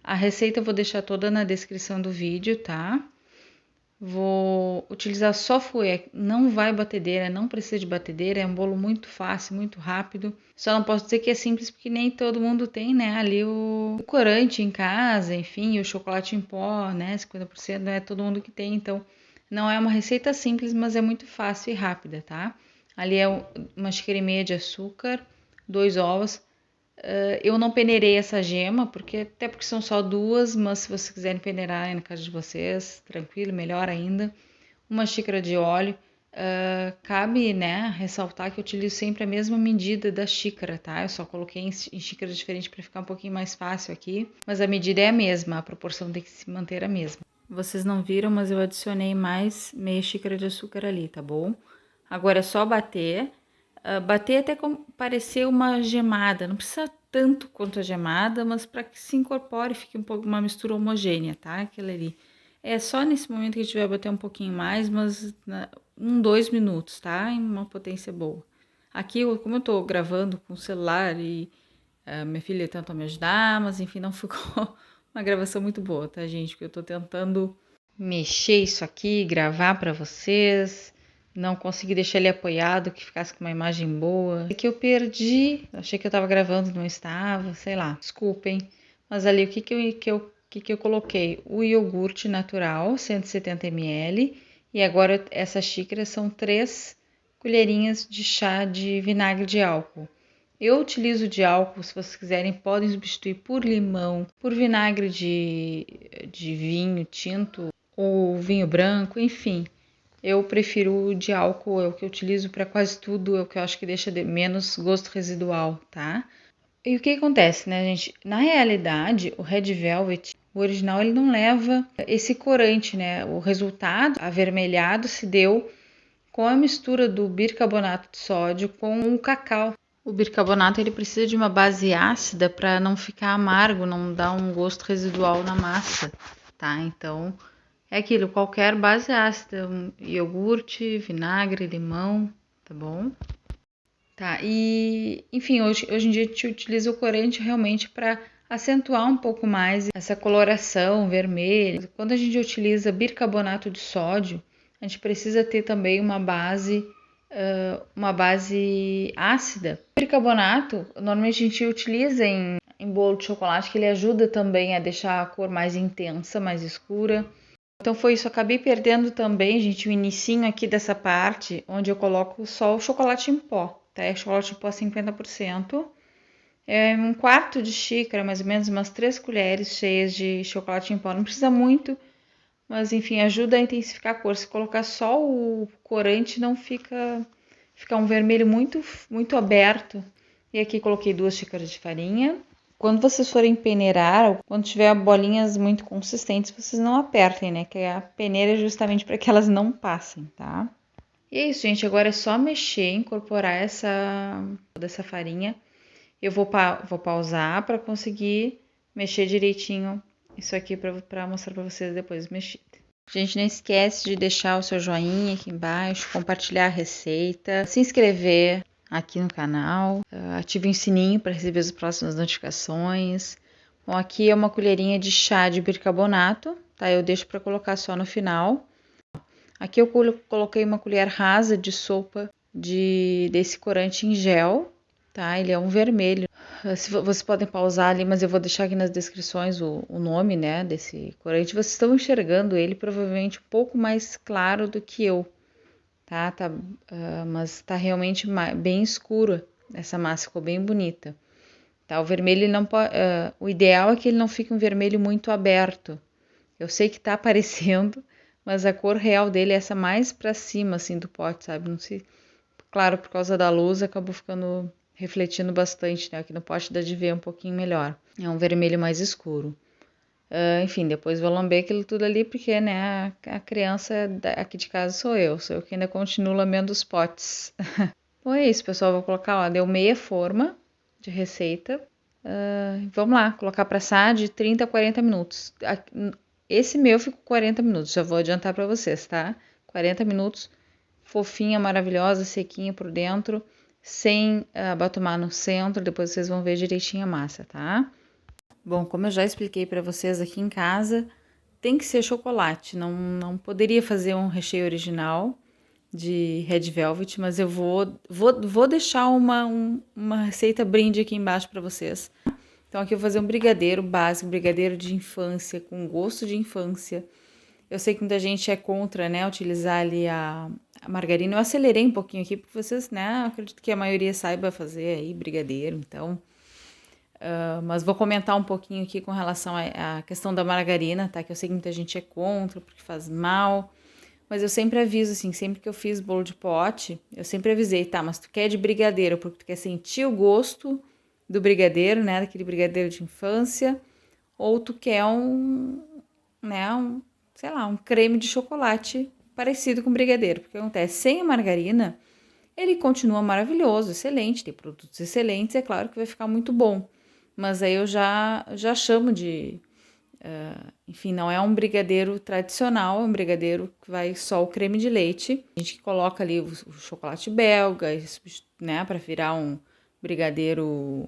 A receita eu vou deixar toda na descrição do vídeo, tá? Vou utilizar só fouet, não vai batedeira, não precisa de batedeira, é um bolo muito fácil, muito rápido. Só não posso dizer que é simples porque nem todo mundo tem, né, ali o corante em casa, enfim, o chocolate em pó, né, 50% não é todo mundo que tem, então não é uma receita simples, mas é muito fácil e rápida, tá? Ali é uma xícara e meia de açúcar, 2 ovos. Eu não peneirei essa gema, até porque são só duas, mas se vocês quiserem peneirar na casa de vocês, tranquilo, melhor ainda. Uma xícara de óleo. Cabe, né, ressaltar que eu utilizo sempre a mesma medida da xícara, tá? Eu só coloquei em xícaras diferentes para ficar um pouquinho mais fácil aqui, mas a medida é a mesma, a proporção tem que se manter a mesma. Vocês não viram, mas eu adicionei mais meia xícara de açúcar ali, tá bom? Agora é só bater. Bater até parecer uma gemada, não precisa tanto quanto a gemada, mas para que se incorpore e fique um pouco uma mistura homogênea, tá? Aquilo ali. É só nesse momento que a gente vai bater um pouquinho mais, mas 2 minutos, tá? Em uma potência boa. Aqui, como eu tô gravando com o celular e minha filha tentou me ajudar, mas enfim, não ficou uma gravação muito boa, tá, gente? Porque eu tô tentando mexer isso aqui, gravar para vocês. Não consegui deixar ele apoiado, que ficasse com uma imagem boa. É que eu perdi, achei que eu tava gravando, não estava, sei lá, desculpem. Mas ali o que eu coloquei? O iogurte natural, 170 ml. E agora essa xícara são 3 colherinhas de chá de vinagre de álcool. Eu utilizo de álcool, se vocês quiserem, podem substituir por limão, por vinagre de vinho tinto ou vinho branco, enfim. Eu prefiro o de álcool, é o que eu utilizo para quase tudo, é o que eu acho que deixa menos gosto residual, tá? E o que acontece, né, gente? Na realidade, o Red Velvet, o original, ele não leva esse corante, né? O resultado avermelhado se deu com a mistura do bicarbonato de sódio com o cacau. O bicarbonato ele precisa de uma base ácida para não ficar amargo, não dar um gosto residual na massa, tá? Então, é aquilo, qualquer base ácida, iogurte, vinagre, limão, tá bom? Tá, e enfim, hoje em dia a gente utiliza o corante realmente para acentuar um pouco mais essa coloração vermelha. Quando a gente utiliza bicarbonato de sódio, a gente precisa ter também uma base ácida. O bicarbonato, normalmente a gente utiliza em bolo de chocolate, que ele ajuda também a deixar a cor mais intensa, mais escura. Então foi isso, acabei perdendo também, gente, o inicinho aqui dessa parte, onde eu coloco só o chocolate em pó, tá? É chocolate em pó 50%. É 1/4 de xícara, mais ou menos, umas 3 colheres cheias de chocolate em pó. Não precisa muito, mas enfim, ajuda a intensificar a cor. Se colocar só o corante, não fica um vermelho muito, muito aberto. E aqui coloquei 2 xícaras de farinha. Quando vocês forem peneirar, quando tiver bolinhas muito consistentes, vocês não apertem, né? Que a peneira é justamente para que elas não passem, tá? E é isso, gente. Agora é só mexer, incorporar dessa farinha. Eu vou pausar para conseguir mexer direitinho isso aqui para mostrar para vocês depois mexido. Gente, não esquece de deixar o seu joinha aqui embaixo, compartilhar a receita, se inscrever aqui no canal, ative o sininho para receber as próximas notificações. Bom, aqui é uma colherinha de chá de bicarbonato, tá? Eu deixo para colocar só no final. Aqui eu coloquei uma colher rasa de sopa desse corante em gel, tá? Ele é um vermelho. Vocês podem pausar ali, mas eu vou deixar aqui nas descrições o nome, né, desse corante. Vocês estão enxergando ele provavelmente um pouco mais claro do que eu, tá? Mas tá realmente bem escura. Essa massa ficou bem bonita. Tá? O vermelho ele não pode, o ideal é que ele não fique um vermelho muito aberto. Eu sei que tá aparecendo, mas a cor real dele é essa mais para cima assim do pote, sabe? Não sei. Claro, por causa da luz acabou ficando refletindo bastante, né? Aqui no pote dá de ver um pouquinho melhor. É um vermelho mais escuro. Enfim, depois vou lamber aquilo tudo ali, porque, né, a criança aqui de casa sou eu que ainda continuo lambendo os potes. Bom, é isso, pessoal, vou colocar, ó, deu meia forma de receita. Vamos lá, colocar para assar de 30 a 40 minutos. Esse meu ficou 40 minutos, já vou adiantar para vocês, tá? 40 minutos, fofinha, maravilhosa, sequinha por dentro, sem abatumar no centro, depois vocês vão ver direitinho a massa, tá? Bom, como eu já expliquei para vocês aqui em casa, tem que ser chocolate, não poderia fazer um recheio original de Red Velvet, mas eu vou deixar uma receita brinde aqui embaixo para vocês. Então aqui eu vou fazer um brigadeiro básico, brigadeiro de infância, com gosto de infância. Eu sei que muita gente é contra, né, utilizar ali a margarina. Eu acelerei um pouquinho aqui, porque vocês, né, acredito que a maioria saiba fazer aí brigadeiro, então... mas vou comentar um pouquinho aqui com relação à questão da margarina, tá? Que eu sei que muita gente é contra, porque faz mal. Mas eu sempre aviso, assim, sempre que eu fiz bolo de pote, eu sempre avisei, tá? Mas tu quer de brigadeiro, porque tu quer sentir o gosto do brigadeiro, né? Daquele brigadeiro de infância. Ou tu quer né? Sei lá, um creme de chocolate parecido com brigadeiro. Porque acontece, sem a margarina, ele continua maravilhoso, excelente, tem produtos excelentes, é claro que vai ficar muito bom. Mas aí eu já chamo de... enfim, não é um brigadeiro tradicional, é um brigadeiro que vai só o creme de leite. A gente coloca ali o chocolate belga, né, para virar um brigadeiro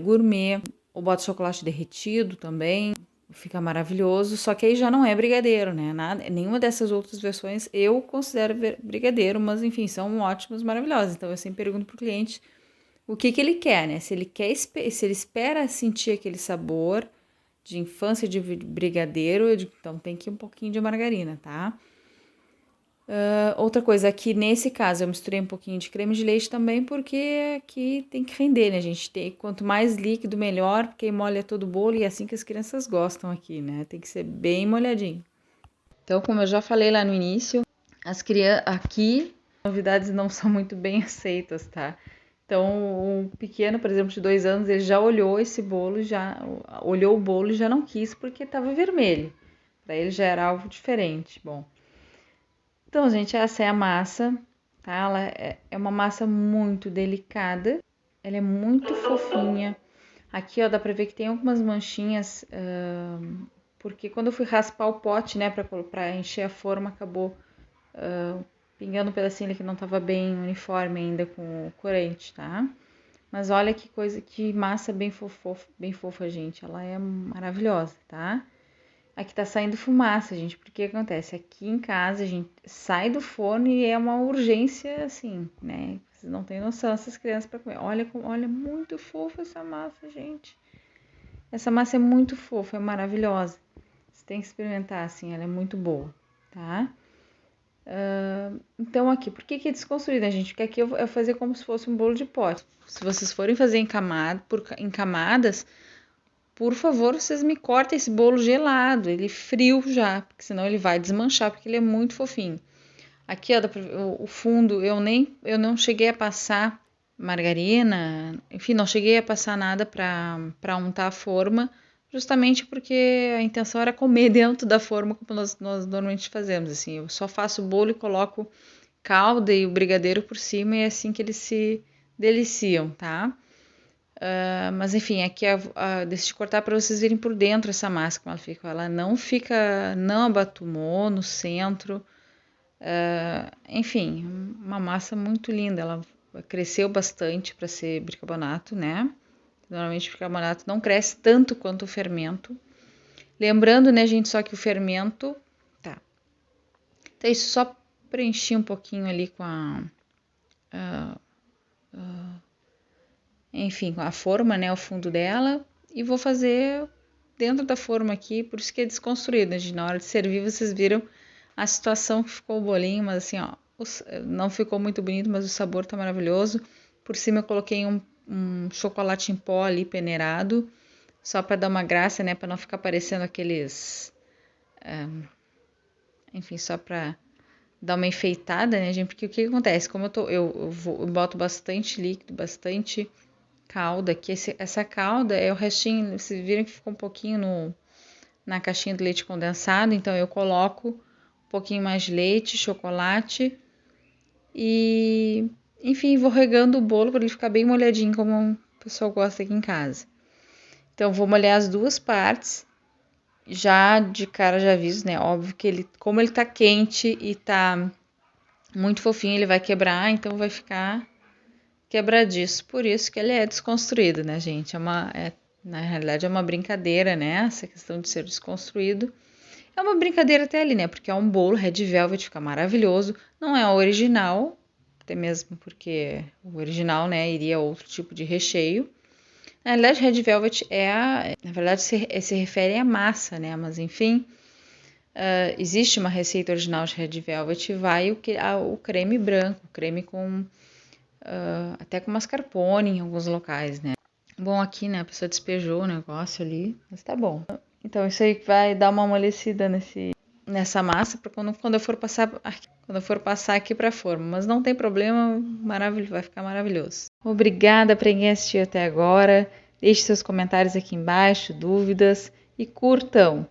gourmet. Ou bota chocolate derretido também, fica maravilhoso. Só que aí já não é brigadeiro, né? Nenhuma dessas outras versões eu considero brigadeiro, mas enfim, são ótimos, maravilhosos. Então eu sempre pergunto pro cliente o que ele quer, né? Se ele espera sentir aquele sabor de infância de brigadeiro, eu digo, então tem que ir um pouquinho de margarina, tá? Outra coisa, aqui nesse caso eu misturei um pouquinho de creme de leite também, porque aqui tem que render, né, gente? Quanto mais líquido, melhor, porque aí molha todo o bolo e é assim que as crianças gostam aqui, né? Tem que ser bem molhadinho. Então, como eu já falei lá no início, as crianças aqui, novidades não são muito bem aceitas, tá? Então, o pequeno, por exemplo, de 2 anos, ele já olhou esse bolo, já olhou o bolo e já não quis porque estava vermelho. Para ele já era algo diferente. Bom, então, gente, essa é a massa, tá? Ela é uma massa muito delicada, ela é muito fofinha. Aqui, ó, dá pra ver que tem algumas manchinhas, porque quando eu fui raspar o pote, né, pra encher a forma, acabou pingando um pedacinho ali que não tava bem uniforme ainda com o corante, tá? Mas olha que coisa, que massa bem fofa, gente. Ela é maravilhosa, tá? Aqui tá saindo fumaça, gente, porque acontece? Aqui em casa, a gente sai do forno e é uma urgência, assim, né? Vocês não têm noção, essas crianças para comer. Olha, muito fofa essa massa, gente. Essa massa é muito fofa, é maravilhosa. Você tem que experimentar, assim, ela é muito boa, tá? Então aqui, por que é desconstruída, gente? Porque aqui eu vou fazer como se fosse um bolo de pote. Se vocês forem fazer em camadas, por favor, vocês me cortem esse bolo gelado, ele frio já, porque senão ele vai desmanchar, porque ele é muito fofinho. Aqui, ó, o fundo, eu não cheguei a passar margarina, enfim, não cheguei a passar nada para untar a forma, justamente porque a intenção era comer dentro da forma como nós normalmente fazemos, assim. Eu só faço o bolo e coloco calda e o brigadeiro por cima e é assim que eles se deliciam, tá? Mas enfim, aqui decidi cortar para vocês verem por dentro essa massa como ela fica. Ela não abatumou no centro. Enfim, uma massa muito linda. Ela cresceu bastante para ser bicarbonato, né? Normalmente o bicarbonato não cresce tanto quanto o fermento. Lembrando, né, gente, só que o fermento... Tá. Então, isso só preenchi um pouquinho ali com enfim, com a forma, né, o fundo dela, e vou fazer dentro da forma aqui, por isso que é desconstruído, né, gente? Na hora de servir, vocês viram a situação que ficou o bolinho, mas assim, ó, não ficou muito bonito, mas o sabor tá maravilhoso. Por cima eu coloquei um chocolate em pó ali, peneirado, só para dar uma graça, né, para não ficar parecendo aqueles... enfim, só para dar uma enfeitada, né, gente? Porque o que acontece? Como eu boto bastante líquido, bastante calda, que essa calda é o restinho, vocês viram que ficou um pouquinho na caixinha do leite condensado, então eu coloco um pouquinho mais de leite, chocolate e, enfim, vou regando o bolo para ele ficar bem molhadinho, como o pessoal gosta aqui em casa. Então, vou molhar as duas partes, já de cara já aviso, né? Óbvio que como ele tá quente e tá muito fofinho, ele vai quebrar, então vai ficar quebradiço. Por isso que ele é desconstruído, né, gente? Na realidade é uma brincadeira, né? Essa questão de ser desconstruído. É uma brincadeira até ali, né? Porque é um bolo Red Velvet, fica maravilhoso. Não é o original, até mesmo porque o original, né, iria outro tipo de recheio. Na realidade, Red Velvet na verdade, se refere à massa, né? Mas enfim, existe uma receita original de Red Velvet, vai o creme branco, o creme com até com mascarpone em alguns locais, né? Bom, aqui, né, a pessoa despejou o negócio ali, mas tá bom. Então, isso aí vai dar uma amolecida nessa massa para quando eu for passar aqui para forma. Mas não tem problema, vai ficar maravilhoso. Obrigada para quem assistiu até agora. Deixe seus comentários aqui embaixo, dúvidas e curtam.